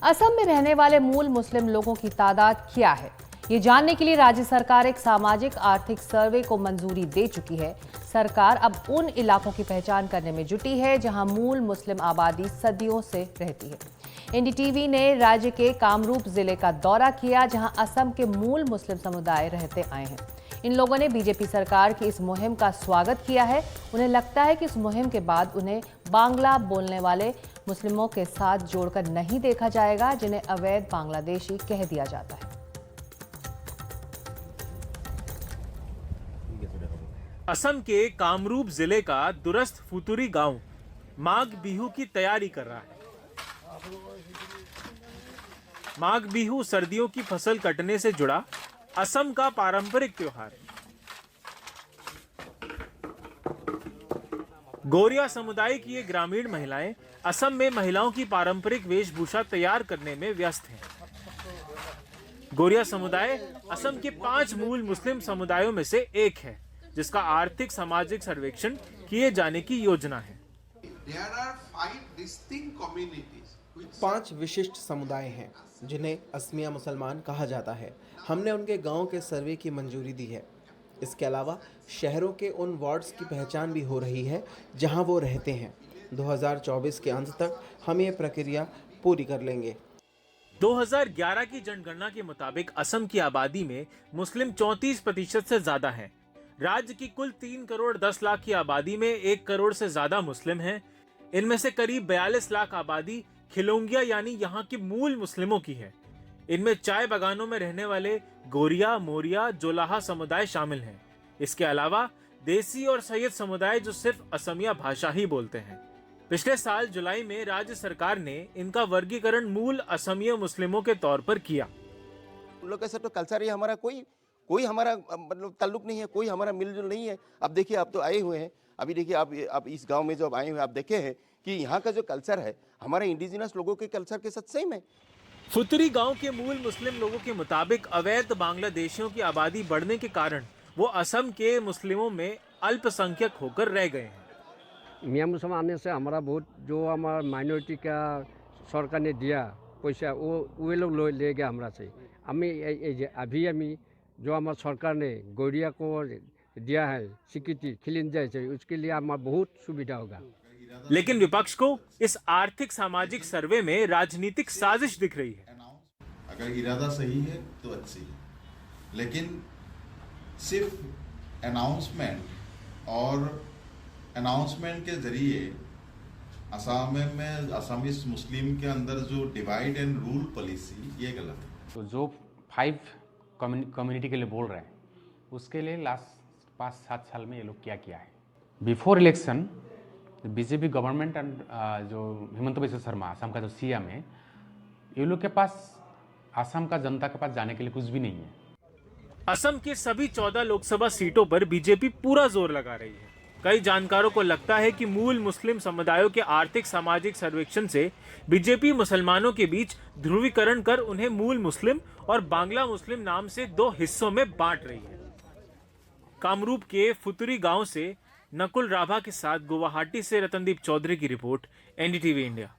असम में रहने वाले मूल मुस्लिम लोगों की तादाद क्या है, ये जानने के लिए राज्य सरकार एक सामाजिक आर्थिक सर्वे को मंजूरी दे चुकी है। सरकार अब उन इलाकों की पहचान करने में जुटी है जहां मूल मुस्लिम आबादी सदियों से रहती है। एनडीटीवी ने राज्य के कामरूप जिले का दौरा किया, जहां असम के मूल मुस्लिम समुदाय रहते आए हैं। इन लोगों ने बीजेपी सरकार की इस मुहिम का स्वागत किया है। उन्हें लगता है कि इस मुहिम के बाद उन्हें बांग्ला बोलने वाले मुस्लिमों के साथ जोड़कर नहीं देखा जाएगा, जिन्हें अवैध बांग्लादेशी कह दिया जाता है। असम के कामरूप जिले का दूरस्थ फुतुरी गांव माघ बिहू की तैयारी कर रहा है। माघ बिहू सर्दियों की फसल कटने से जुड़ा असम का पारंपरिक त्योहार है। गोरिया समुदाय की ये ग्रामीण महिलाएं असम में महिलाओं की पारंपरिक वेशभूषा तैयार करने में व्यस्त हैं। गोरिया समुदाय असम के 5 मूल मुस्लिम समुदायों में से एक है, जिसका आर्थिक सामाजिक सर्वेक्षण किए जाने की योजना है। 5 विशिष्ट समुदाय हैं जिन्हें असमिया मुसलमान कहा जाता है। हमने उनके गांव के सर्वे की मंजूरी दी है। इसके अलावा शहरों के उन वार्ड्स की पहचान भी हो रही है जहां वो रहते हैं। 2024 के अंत तक हम ये प्रक्रिया पूरी कर लेंगे। 2011 की जनगणना के मुताबिक असम की आबादी में मुस्लिम 34% से ज्यादा हैं। राज्य की कुल 3 करोड़ 10 लाख की आबादी में 1 करोड़ से ज्यादा मुस्लिम हैं। इनमें से करीब 42 लाख आबादी खिलोंगिया यानी यहाँ के मूल मुस्लिमों की है। इनमें चाय बागानों में रहने वाले गोरिया, मोरिया, जोलाहा समुदाय शामिल हैं। इसके अलावा देसी और सैयद समुदाय जो सिर्फ असमिया भाषा ही बोलते हैं। पिछले साल जुलाई में राज्य सरकार ने इनका वर्गीकरण मूल असमिया मुस्लिमों के तौर पर किया। उन लोग कैसे तो कल्चर ही हमारा कोई हमारा मतलब ताल्लुक नहीं है, कोई हमारा मिलजुल नहीं है। अब देखिए, आप तो आए हुए हैं, अभी देखिए आप इस गांव में जब आए हुए आप देखे हैं कि यहाँ का जो कल्चर है हमारे इंडिजिनस लोगों के कल्चर के साथ सेम है। फुतरी गांव के मूल मुस्लिम लोगों के मुताबिक अवैध बांग्लादेशियों की आबादी बढ़ने के कारण वो असम के मुस्लिमों में अल्पसंख्यक होकर रह गए हैं। मियाँ मुसलमान आने से हमारा बहुत जो हमारा माइनॉरिटी का सरकार ने दिया पैसा वो लोग ले गया हमरा से। अभी जो हमारा सरकार ने गोरिया को दिया है स्वीकृति खिलिंजा से, उसके लिए हमारा बहुत सुविधा होगा। लेकिन विपक्ष को इस आर्थिक सामाजिक सर्वे में राजनीतिक साजिश दिख रही है। अगर इरादा सही है तो अच्छी है, लेकिन सिर्फ अनाउंसमेंट और अनाउंसमेंट के जरिए असम में असमीज मुस्लिम के अंदर जो डिवाइड एंड रूल पॉलिसी, ये गलत है। तो जो 5 कम्युनिटी के लिए बोल रहे हैं, उसके लिए लास्ट 5-7 साल में ये लोग क्या किया है। Before election BJP government and जो हेमंत बिस्वा शर्मा असम का जो सीएम है, ये लोग के पास असम का जनता के पास जाने के लिए कुछ भी नहीं है। असम के सभी 14 लोकसभा सीटों पर बीजेपी पूरा जोर लगा रही है। कई जानकारों को लगता है कि मूल मुस्लिम समुदायों के आर्थिक सामाजिक सर्वेक्षण से बीजेपी मुसलमानों के बीच ध्रुवीकरण कर उन्हें मूल मुस्लिम और बांग्ला मुस्लिम नाम से 2 हिस्सों में बांट रही है। कामरूप के फुतुरी गांव से नकुल राभा के साथ गुवाहाटी से रतनदीप चौधरी की रिपोर्ट, एनडीटीवी इंडिया।